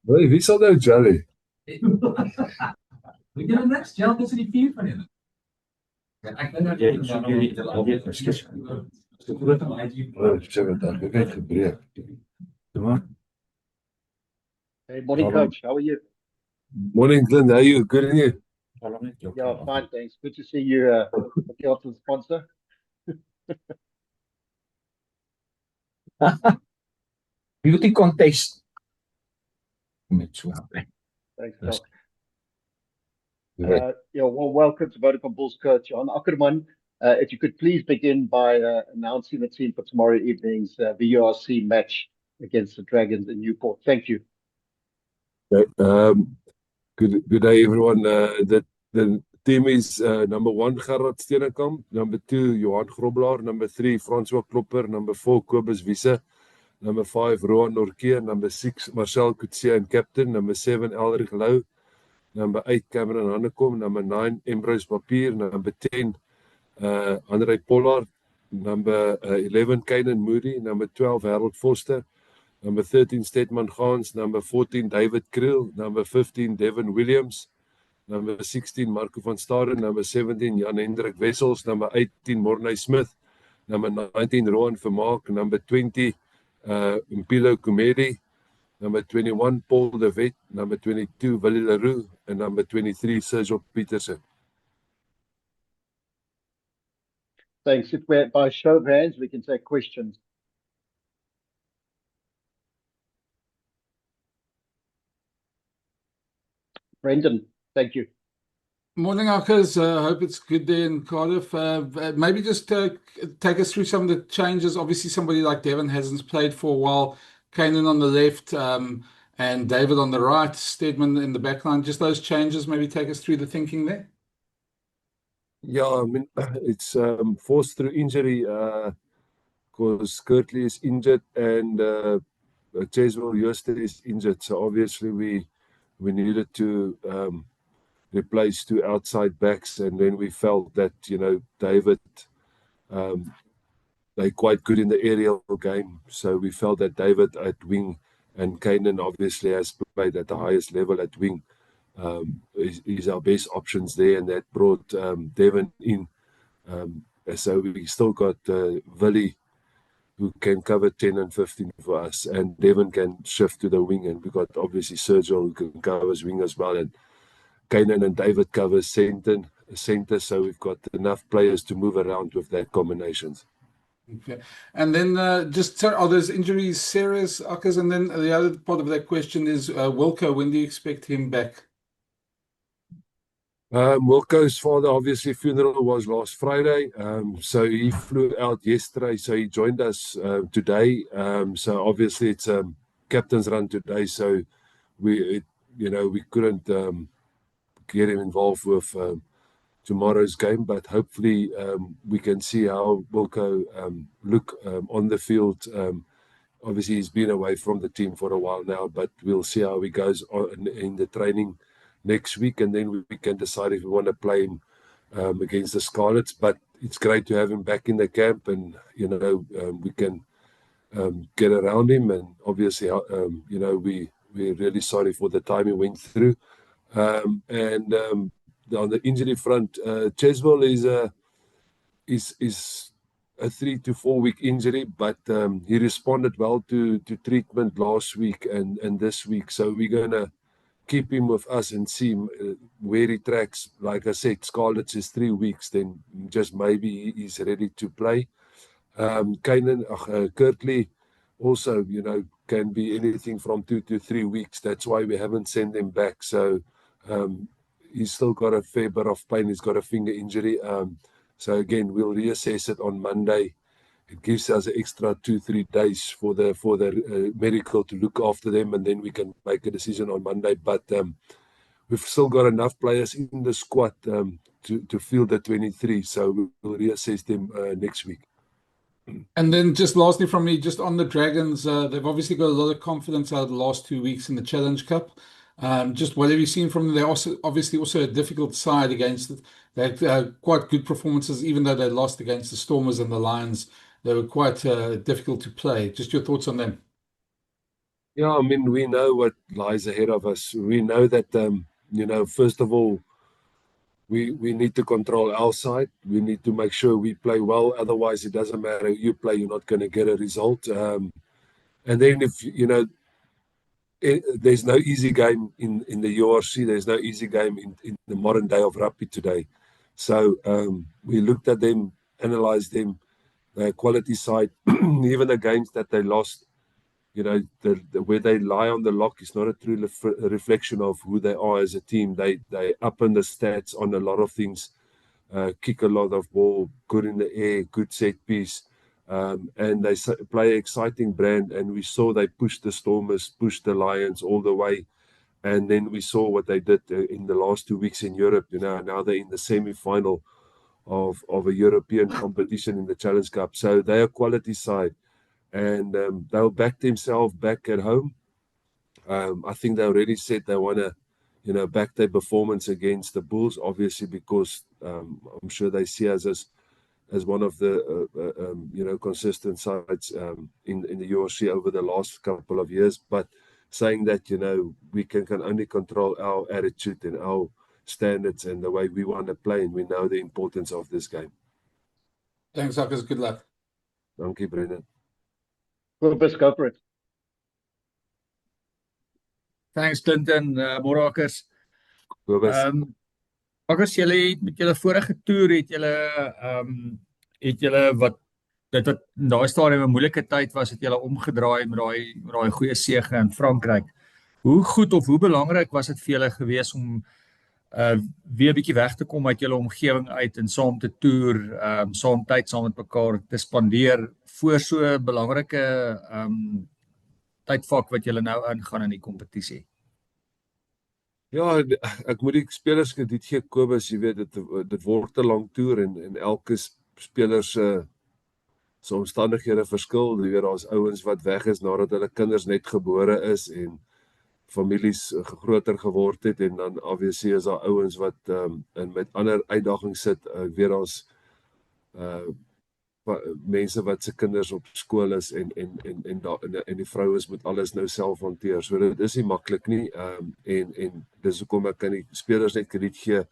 Hey, wie sal nou Jelly? We gaan niks, Jel, tussen die vier van jullie. Ja, ik ben er Ja, zoek jullie het alweer precies. Zeg het dan, ik het gebreek. Doe maar. Hey, morning, coach. How are you? Morning, Glenn, how are you? Good and you? Yeah, fine, thanks. Good to see you. Look out to the sponsor. Beauty contest. Met so. Thanks, Yes. Doc. Right. Well, welcome to Vodacom Bulls coach John Ackerman. If you could please begin by announcing the team for tomorrow evening's VURC match against the Dragons in Newport. Thank you. Okay, good day, everyone. The team is number 1, Gerard Steenekamp, number 2, Johan Grobelaar, number 3, Francois Klopper, number 4, Kobus Wiese, number 5, Rohan Norke, number 6, Marcel Coetzee and captain, number 7, Elrich Lou, number 8, Cameron Hannekom, number 9, Ambrose Papier, number 10, Andre Pollard, number 11, Kaden Moody, number 12, Harold Foster, number 13, Stedman Gans, number 14, David Kriel, number 15, Devin Williams, number 16, Marco van Staden, number 17, Jan Hendrik Wessels, number 18, Mornay Smith, number 19, Rohan Vermaak, number 20, Mpilo Kumedi, number 21, Paul de Wet, number 22, Willie Leroux, and number 23, Sergio Peterson. Thanks. If we're by show of hands, we can take questions. Brendan, thank you. Morning, Akkers. Hope it's good there in Cardiff. Maybe just take us through some of the changes. Obviously, somebody like Devin hasn't played for a while. Kanan on the left and David on the right, Stedman in the back line. Just those changes, maybe take us through the thinking there. Yeah, I mean, it's forced through injury because Kirtley is injured and Cheswell Jooste is injured. So obviously we needed to replace 2 outside backs, and then we felt that, David, they're quite good in the aerial game. So we felt that David at wing and Kanan obviously has played at the highest level at wing. Is our best options there, and that brought Devin in. So we still got Willie, who can cover 10 and 15 for us, and Devin can shift to the wing, and we got obviously Sergio who can cover wing as well, and Kanan and David cover center, so we've got enough players to move around with that combinations. Okay. And then are those injuries serious, Akkers? And then the other part of that question is Wilco, when do you expect him back? Wilco's father, obviously, funeral was last Friday. So he flew out yesterday. So he joined us today. So obviously it's captain's run today. So we couldn't get him involved with tomorrow's game, but hopefully we can see how Wilco look on the field. Obviously he's been away from the team for a while now, but we'll see how he goes in the training next week, and then we can decide if we want to play him against the Scarlets. But it's great to have him back in the camp, and we can get around him. And obviously, we're really sorry for the time he went through. And on the injury front, Cheswell is a 3 to 4 week injury, but he responded well to treatment last week and this week. So we're gonna keep him with us and see where he tracks. Like I said, Scarlets is 3 weeks, then just maybe he's ready to play. Kirtley also, can be anything from 2 to 3 weeks. That's why we haven't sent him back. So he's still got a fair bit of pain. He's got a finger injury. So again, we'll reassess it on Monday. It gives us an extra 2-3 days for the medical to look after them, and then we can make a decision on Monday. But we've still got enough players in the squad to field the 23, so we'll reassess them next week. And then just lastly from me, just on the Dragons, they've obviously got a lot of confidence out of the last 2 weeks in the Challenge Cup. Just what have you seen from them? They're obviously also a difficult side against it. They had quite good performances, even though they lost against the Stormers and the Lions. They were quite difficult to play. Just your thoughts on them. Yeah, I mean, we know what lies ahead of us. We know that, first of all, we need to control our side. We need to make sure we play well. Otherwise, it doesn't matter who you play, you're not going to get a result. And then if, there's no easy game in the URC. There's no easy game in the modern day of rugby today. So we looked at them, analysed them, their quality side, even the games that they lost. Where they lie on the lock is not a true reflection of who they are as a team. They up in the stats on a lot of things, kick a lot of ball, good in the air, good set piece, and they play an exciting brand. And we saw they pushed the Stormers, pushed the Lions all the way. And then we saw what they did in the last 2 weeks in Europe. Now they're in the semi-final of a European competition in the Challenge Cup. So they're a quality side. And they'll back themselves back at home. I think they already said they want to, back their performance against the Bulls, obviously, because I'm sure they see us as one of the, consistent sides in the URC over the last couple of years. But saying that, we can only control our attitude and our standards and the way we want to play, and we know the importance of this game. Thanks, Marcus. Good luck. Thank you, Brendan. Cobus, go for it. Thanks, Clinton. Morakers. Cobus. Marcus, julle het met julle vorige toer het julle wat dit wat in daai stadium 'n moeilike tyd was, het julle omgedraai met daai goeie sege in Frankryk. Hoe goed of hoe belangrik was dit vir julle gewees om weer 'n bietjie weg te kom uit julle omgewing uit en saam te toer, saam tyd saam met mekaar te spandeer voor so 'n belangrike tydvak wat julle nou ingaan in die kompetisie? Ja, ek moet die spelers krediet gee, Kobus, jy weet dit word 'n lang toer en elke speler se omstandighede verskil. Jy weet daar's ouens wat weg is nadat hulle kinders net gebore is en families groter geword het, en dan obviously is daar ouens wat met ander uitdagings sit. Ek weet daar's mense wat se kinders op skool is en die vrouens moet alles nou self hanteer. So dit is nie maklik nie. En dis hoekom ek kan die spelers net krediet gee.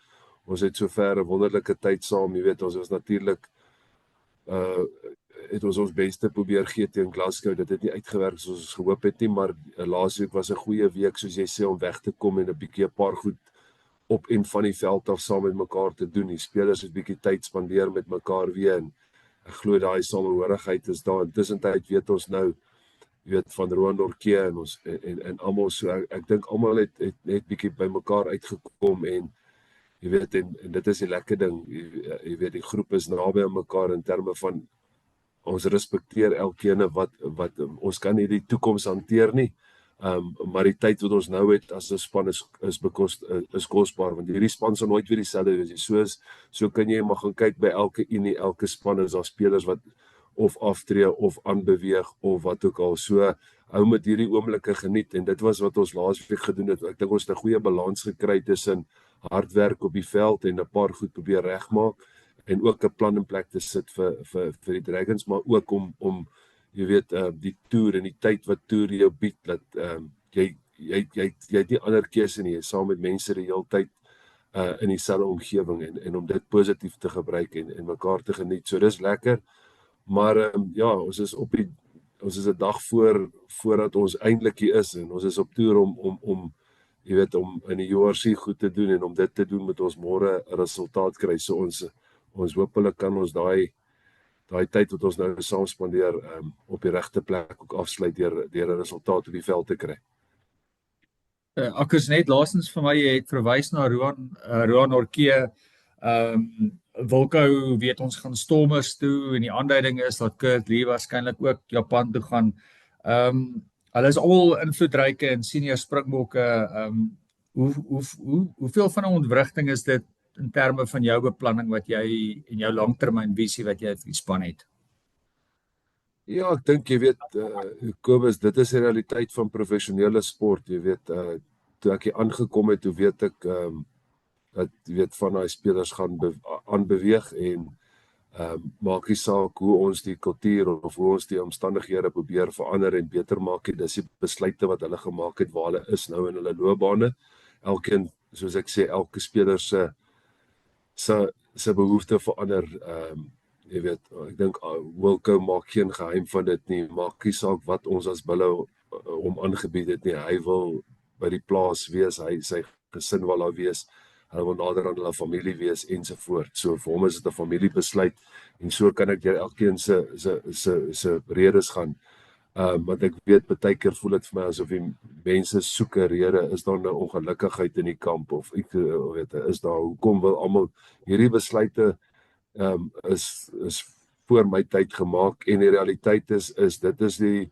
Ons het sover 'n wonderlike tyd saam. Jy weet, ons was natuurlik het ons beste probeer gee teen Glasgow. Dit het nie uitgewerk soos ons gehoop het nie, maar laasweek was 'n goeie week, soos jy sê, om weg te kom en 'n bietjie 'n paar goed op en van die veld af saam met mekaar te doen. Die spelers het 'n bietjie tyd spandeer met mekaar weer, en ek glo daai samehorigheid is daar. Intussentyd weet ons nou, jy weet, van Roan Nortje en ons en almal, so ek dink almal het net bietjie by mekaar uitgekom, en jy weet, en dit is die lekker ding. Jy weet, die groep is naby aan mekaar in terme van ons respekteer elkeen wat ons kan nie die toekoms hanteer nie. Maar die tyd wat ons nou het as 'n span is kosbaar, want hierdie span sal nooit weer dieselfde wees. So kan jy maar gaan kyk by elke unie, elke span is daar spelers wat of aftree of aanbeweeg of wat ook al. So hou met hierdie oomblikke geniet, en dit was wat ons laasweek gedoen het. Ek dink ons het 'n goeie balans gekry tussen hard werk op die veld en 'n paar goed probeer regmaak, en ook 'n plan in plek te sit vir die Dragons, maar ook om jy weet, die toer en die tyd wat toer jou bied, dat jy het nie ander keuse nie, jy is saam met mense die hele tyd in dieselfde omgewing, en om dit positief te gebruik en mekaar te geniet. So dis lekker, maar ja, ons is 'n dag voordat ons eintlik hier is, en ons is op toer om jy weet, om in die URC goed te doen, en om dit te doen moet ons môre 'n resultaat kry. So ons hopelik kan ons daai tyd wat ons nou saam spandeer op die regte plek ook afsluit deur 'n resultaat op die veld te kry. Ek is net laasens vir my, jy het verwys na Roan Nortje. Wilco weet ons gaan Stormers toe, en die aanduiding is dat Kurt Lee waarskynlik ook Japan toe gaan. Hulle is almal invloedryke en senior Springbokke. Hoeveel van 'n ontwrigting is dit in terme van jou beplanning wat jy en jou langtermynvisie wat jy vir die span het? Ja, ek dink jy weet, Kobus, dit is die realiteit van professionele sport. Jy weet, toe ek hier aangekom het, toe weet ek dat jy weet van daai spelers gaan aanbeweeg, en Maak nie saak hoe ons die kultuur of hoe ons die omstandighede probeer verander en beter maak nie. Dis die besluite wat hulle gemaak het waar hulle is nou in hulle loopbane. Elkeen, soos ek sê, elke speler se behoefte verander. Jy weet, ek dink Wilco maak geen geheim van dit nie. Maak nie saak wat ons as Bulle hom aangebied het nie. Hy wil by die plaas wees, sy gesin wil daar wees. Hulle wil nader aan hulle familie wees ensovoort. So vir hom is dit 'n familiebesluit en so kan ek deur elkeen se redes gaan. Want ek weet baie keer voel dit vir my asof die mense soek 'n rede, is daar nou ongelukkigheid in die kamp of ek weet, is daar, hoekom wil almal hierdie besluite is voor my tyd gemaak en die realiteit is dit is die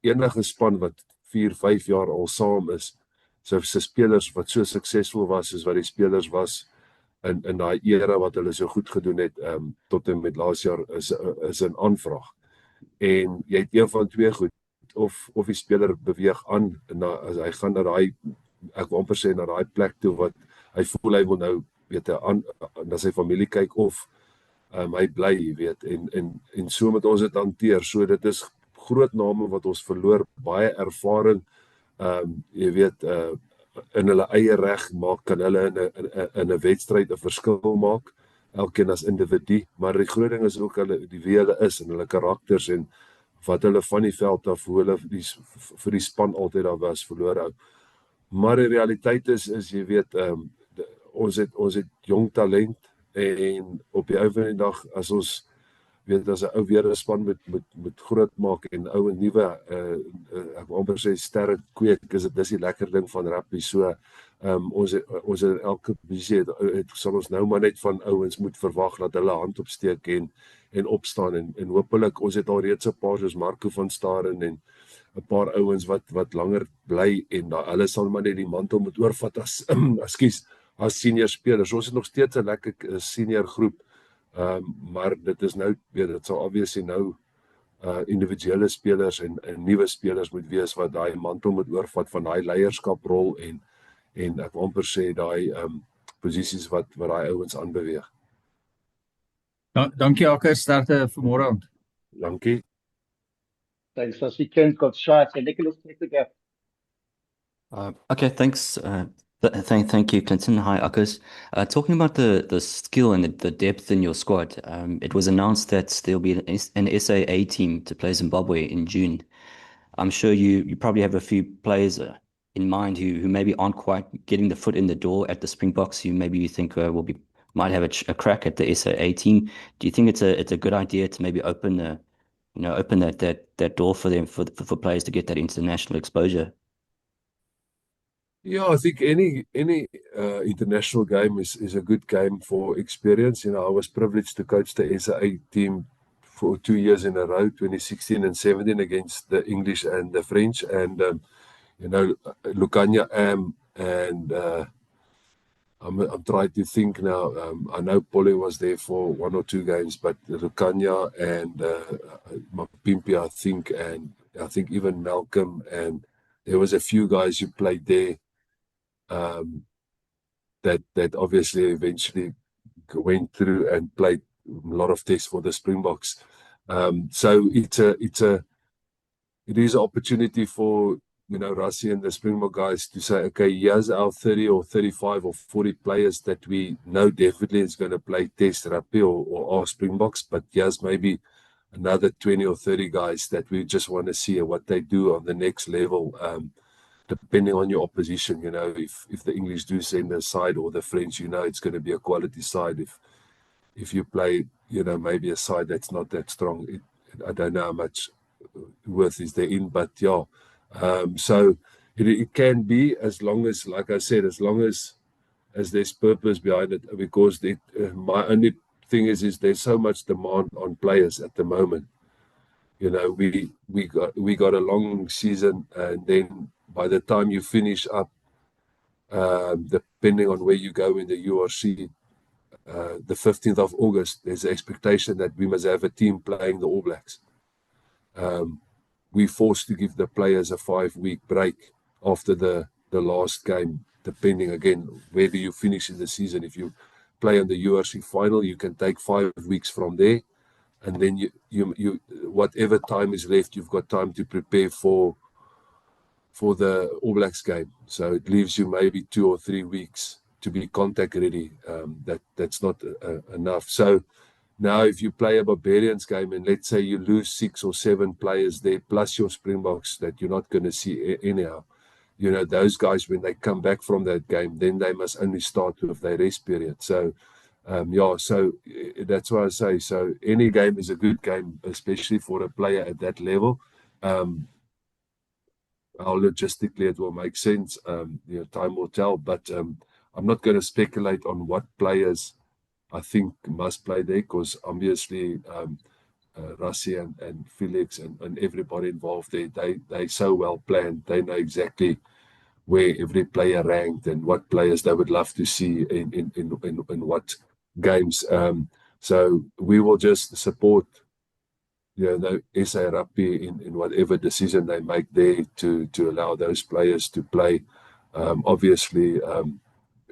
enige span wat 4-5 jaar al saam is. So spelers wat so suksesvol was soos wat die spelers was in daai era wat hulle so goed gedoen het tot en met laas jaar is 'n aanvraag. En jy het een van twee goed of die speler beweeg aan as hy gaan na daai, ek wil amper sê na daai plek toe wat hy voel hy wil nou weet aan na sy familie kyk of hy bly, jy weet, en so moet ons dit hanteer. So dit is groot name wat ons verloor, baie ervaring. Jy weet, in hulle eie reg kan hulle in 'n wedstryd 'n verskil maak, elkeen as individu, maar die groot ding is ook wie hulle is en hulle karakters en wat hulle van die veld af, hoe hulle vir die span altyd daar was, verloor hou. Maar die realiteit is jy weet, ons het jong talent en op die ou van die dag, as ons weet as 'n ou weer 'n span moet groot maak en ou en nuwe ek wil amper sê sterre kweek, dis die lekker ding van rugby. So ons in elke posisie sal ons nou maar net van ouens moet verwag dat hulle hand opsteek en opstaan en hopelik ons het al reeds 'n paar soos Marco van Staden en 'n paar ouens wat langer bly en hulle sal maar net die mantel moet oorvat as as senior spelers. Ons het nog steeds 'n lekker senior groep. Maar dit is nou, weet, dit sal obviously nou individuele spelers en nuwe spelers moet wees wat daai mantel moet oorvat van daai leierskaprol en ek wil amper sê daai posisies wat daai ouens aanbeweeg. Dankie Akker, sterkte vanmôre aand. Dankie. Thanks. I see Ken's got shots and Nicholas take the gap. Okay, thanks. Thank you, Clinton. Hi, Uckers. Talking about the skill and the depth in your squad, it was announced that there'll be an SAA team to play Zimbabwe in June. I'm sure you probably have a few players in mind who maybe aren't quite getting the foot in the door at the Springboks, who maybe you think might have a crack at the SAA team. Do you think it's a good idea to maybe open that door for them for players to get that international exposure? Yeah, I think any international game is a good game for experience. You know, I was privileged to coach the SAA team for 2 years in a row, 2016 and 17 against the English and the French, and you know, Lukanya and I'm trying to think now. I know Polly was there for 1 or 2 games, but Lukanya and Mapimpi, I think even Malcolm, and there was a few guys who played there. That obviously eventually went through and played a lot of tests for the Springboks. So it is an opportunity for, you know, Rassie and the Springbok guys to say, okay, here's our 30 or 35 or 40 players that we know definitely is going to play test rugby or our Springboks, but here's maybe another 20 or 30 guys that we just want to see what they do on the next level. Depending on your opposition, you know, if the English do send a side or the French, you know, it's going to be a quality side. If you play, you know, maybe a side that's not that strong, I don't know how much worth is there in, but yeah. So it can be, as long as, like I said, as long as there's purpose behind it, because my only thing is there's so much demand on players at the moment. You know, we got a long season, and then by the time you finish up, depending on where you go in the URC, the 15th of August, there's an expectation that we must have a team playing the All Blacks. We're forced to give the players a 5-week break after the last game, depending again, where do you finish in the season. If you play in the URC final, you can take 5 weeks from there, and then you whatever time is left, you've got time to prepare for the All Blacks game. So it leaves you maybe 2 or 3 weeks to be contact ready. That's not enough. So now if you play a Barbarians game and let's say you lose 6 or 7 players there, plus your Springboks that you're not going to see anyhow, you know, those guys, when they come back from that game, then they must only start with their rest period. So so that's why I say, so any game is a good game, especially for a player at that level. How logistically it will make sense, time will tell. But I'm not going to speculate on what players I think must play there, because obviously Rassie and Felix and everybody involved there, they so well planned. They know exactly where every player ranked and what players they would love to see in what games. So we will just support the SA Rugby in whatever decision they make there to allow those players to play, obviously,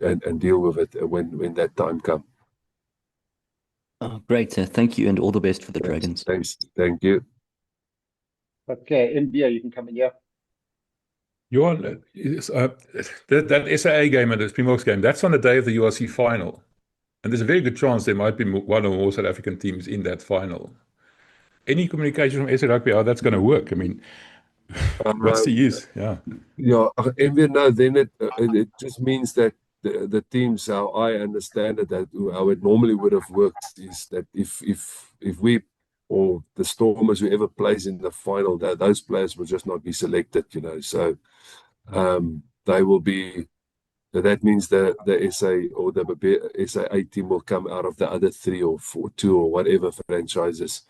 and deal with it when that time comes. Oh, great. Thank you, and all the best for the Dragons. Thanks. Thank you. Okay, NBA, you can come in here. Johan, that SAA game and the Springboks game, that's on the day of the URC final. And there's a very good chance there might be one or more South African teams in that final. Any communication from SA Rugby how that's going to work? I mean, what's the use? Yeah. Yeah, and we know then it just means that the teams, how I understand it, that how it normally would have worked is that if we or the Stormers, whoever plays in the final, those players will just not be selected, So they will be. That means the SA or the SAA team will come out of the other 3 or 4, 2 or whatever franchises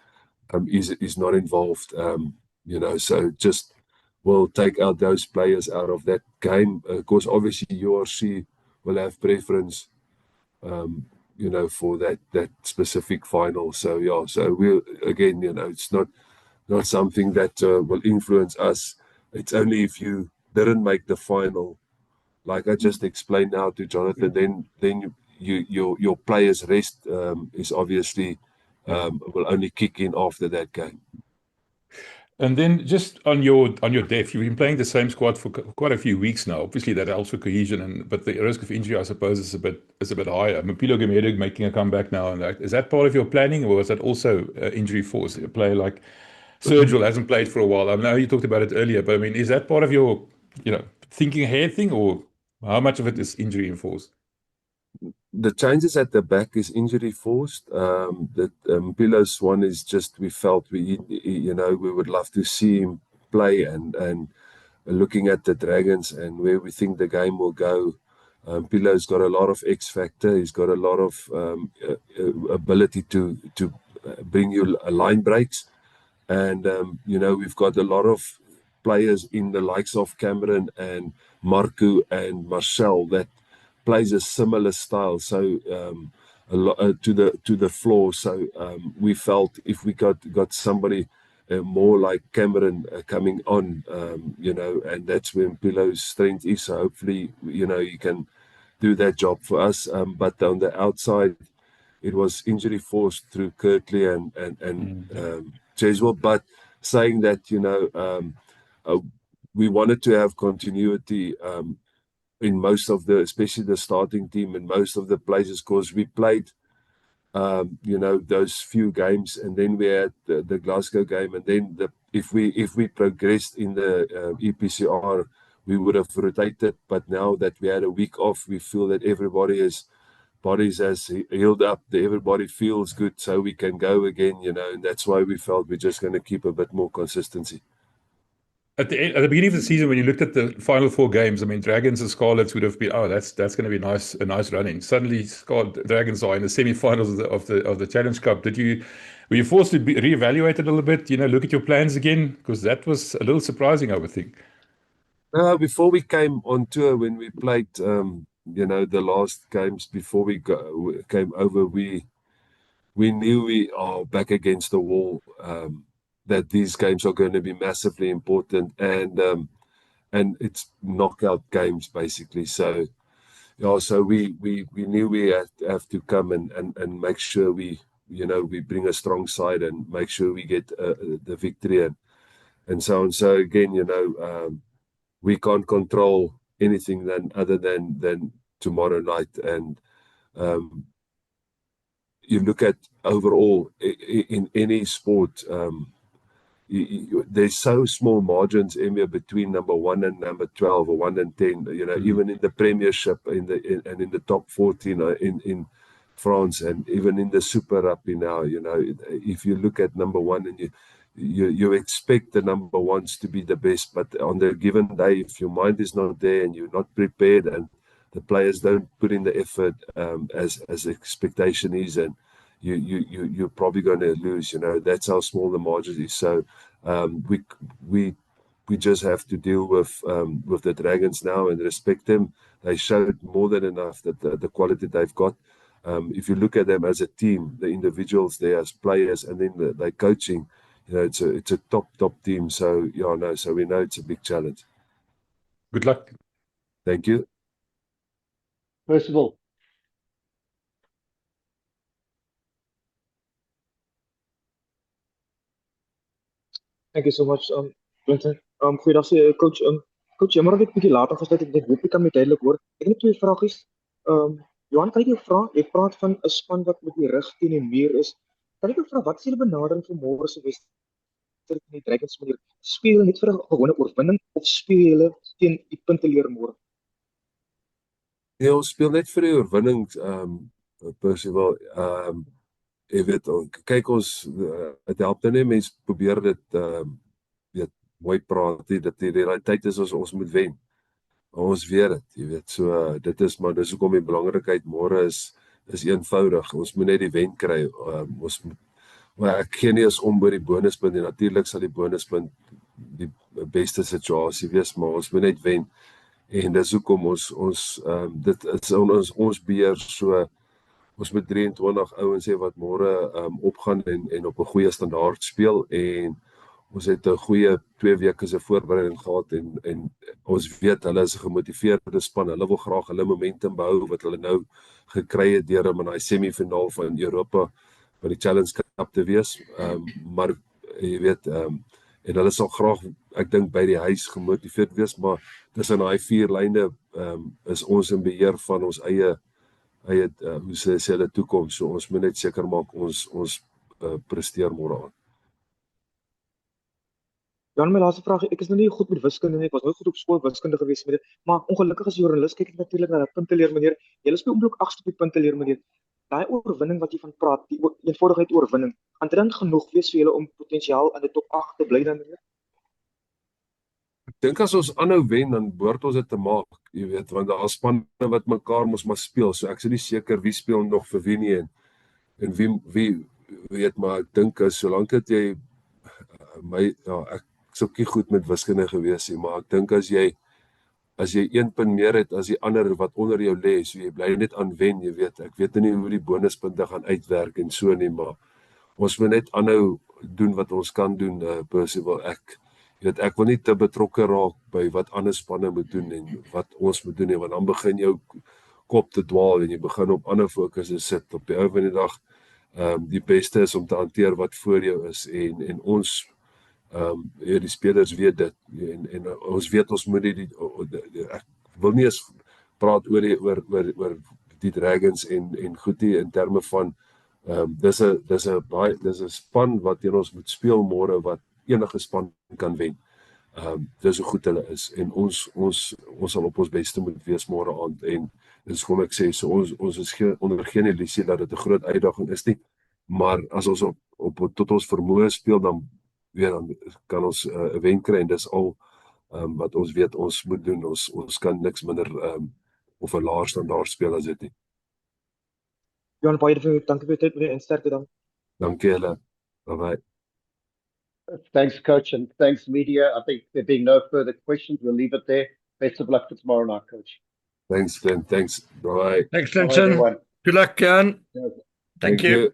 is not involved. So just will take out those players out of that game. Of course, obviously URC will have preference, for that specific final. So so we'll again, it's not something that will influence us. It's only if you didn't make the final, like I just explained now to Jonathan, then your players' rest is obviously will only kick in after that game. And then just on your depth, you've been playing the same squad for quite a few weeks now. Obviously, that helps for cohesion, but the risk of injury, I suppose, is a bit higher. Mapilo Gumede making a comeback now, and is that part of your planning, or was that also injury force? A player like Sergio hasn't played for a while. I know you talked about it earlier, but I mean, is that part of your thinking ahead thing, or how much of it is injury enforced? The changes at the back is injury forced. The Pilo's one is just we felt we would love to see him play, and looking at the Dragons and where we think the game will go. Pilo's got a lot of X factor. He's got a lot of ability to bring you line breaks, and we've got a lot of players in the likes of Cameron and Marco and Marcel that plays a similar style, so a lot to the floor. So we felt if we got somebody more like Cameron coming on, and that's where Pilo's strength is. So hopefully, he can do that job for us. But on the outside, it was injury forced through Kirtley and Jeswell. But saying that, we wanted to have continuity. In most of especially the starting team and most of the places, because we played, those few games, and then we had the Glasgow game, and then if we progressed in the EPCR, we would have rotated. But now that we had a week off, we feel that bodies has healed up. Everybody feels good, so we can go again, and that's why we felt we're just going to keep a bit more consistency. At the beginning of the season, when you looked at the final 4 games, I mean, Dragons and Scarlets would have been, that's going to be a nice running. Suddenly, Dragons are in the semi-finals of the Challenge Cup. Were you forced to reevaluate it a little bit? Look at your plans again, because that was a little surprising, I would think. Before we came on tour, when we played, the last games before we came over, we knew we are back against the wall. That these games are going to be massively important, and it's knockout games basically. So yeah, so we knew we have to come and make sure we bring a strong side and make sure we get the victory and so on. So again, we can't control anything other than tomorrow night. And you look at overall in any sport, there's so small margins between number 1 and number 12 or 1 and 10. Even in the Premiership and in the top 14 in France, and even in the Super Rugby now. If you look at number 1 and you expect the number 1s to be the best, but on the given day, if your mind is not there and you're not prepared and the players don't put in the effort as the expectation is, and you're probably going to lose. That's how small the margin is. So we just have to deal with the Dragons now and respect them. They showed more than enough that the quality they've got. If you look at them as a team, the individuals there as players, and then the coaching, it's a top team. So so we know it's a big challenge. Good luck. Thank you. Percival. Thank you so much, Clinton. Goeiedag, coach. Coach, jammer dat ek bietjie later gesluit het. Ek hoop ek kan my duidelik hoor. Ek het 2 vragies. Johan, kan ek jou vra? Jy praat van 'n span wat met die rug teen die muur is. Kan ek jou vra wat is julle benadering vir môre se wedstryd teen die Dragons manier? Speel julle net vir 'n gewone oorwinning of speel julle teen die punteleer môre? Ja, ons speel net vir die oorwinning, Percival. Jy weet, kyk ons, het help nou nie, mens probeer dit mooi praat, dat die realiteit is ons moet wen. Ons weet dit, jy weet, so dit is, maar dis hoekom die belangrikheid môre is eenvoudig. Ons moet net die wen kry. Maar ek gee nie eens om oor die bonuspunt, en natuurlik sal die bonuspunt die beste situasie wees, maar ons moet net wen. En dis hoekom dit is ons beheer, so ons moet 23 ouens hê wat môre opgaan en op 'n goeie standaard speel, en ons het 'n goeie 2 weke se voorbereiding gehad, en ons weet hulle is 'n gemotiveerde span. Hulle wil graag hulle momentum behou wat hulle nou gekry het deur om in daai semifinaal van Europa by die Challenge Cup te wees. Maar jy weet, en hulle sal graag, ek dink, by die huis gemotiveerd wees, maar tussen daai 4 lyne is ons in beheer van ons eie hoe sê hulle toekoms. So ons moet net seker maak ons presteer môre aan. Dan my laaste vraag, ek is nou nie goed met wiskunde nie, ek was nooit goed op skool wiskunde gewees met dit, maar ongelukkig as joernalis kyk ek natuurlik na die punteleer manier. Julle speel om blok 8 op die punteleer manier. Daai oorwinning wat jy van praat, die eenvoudigheid oorwinning, gaan dit dan genoeg wees vir julle om potensiaal in die top 8 te bly dan? Ek dink as ons aanhou wen, dan behoort ons dit te maak, jy weet, want daar is spanne wat mekaar mos maar speel, so ek is nie seker wie speel nog vir wie nie, en wie weet, maar ek dink solank dit jy ek is ook nie goed met wiskunde gewees nie, maar ek dink as jy 1 punt meer het as die ander wat onder jou lê, so jy bly net aan wen, jy weet. Ek weet nie hoe die bonuspunte gaan uitwerk en so nie, maar ons moet net aanhou doen wat ons kan doen, Percival. Ek wil nie te betrokke raak by wat ander spanne moet doen en wat ons moet doen nie, want dan begin jou kop te dwaal en jy begin op ander fokusse sit. Op die ou van die dag, die beste is om te hanteer wat voor jou is, en ons die spelers weet dit, en ons weet ons moet ek wil nie eens praat oor die Dragons en goedie in terme van dis 'n span wat teen ons moet speel môre, wat enige span kan wen. Dis hoe goed hulle is, en ons sal op ons beste moet wees môre aand, en dis kom ek sê, so ons is onder geen illusie dat dit 'n groot uitdaging is nie, maar as ons tot ons vermoë speel, dan kan ons 'n wen kry, en dis al wat ons weet ons moet doen. Ons kan niks minder of 'n laer standaard speel as dit nie. Johan, baie dankie vir die tyd, meneer, en sterkte dan. Dankie julle. Bye-bye. Thanks, coach, and thanks, media. I think there being no further questions, we'll leave it there. Best of luck for tomorrow night, coach. Thanks, Glenn. Thanks. Bye-bye. Thanks, Bye, Clinton. everyone. Good luck, Jan. Thank you.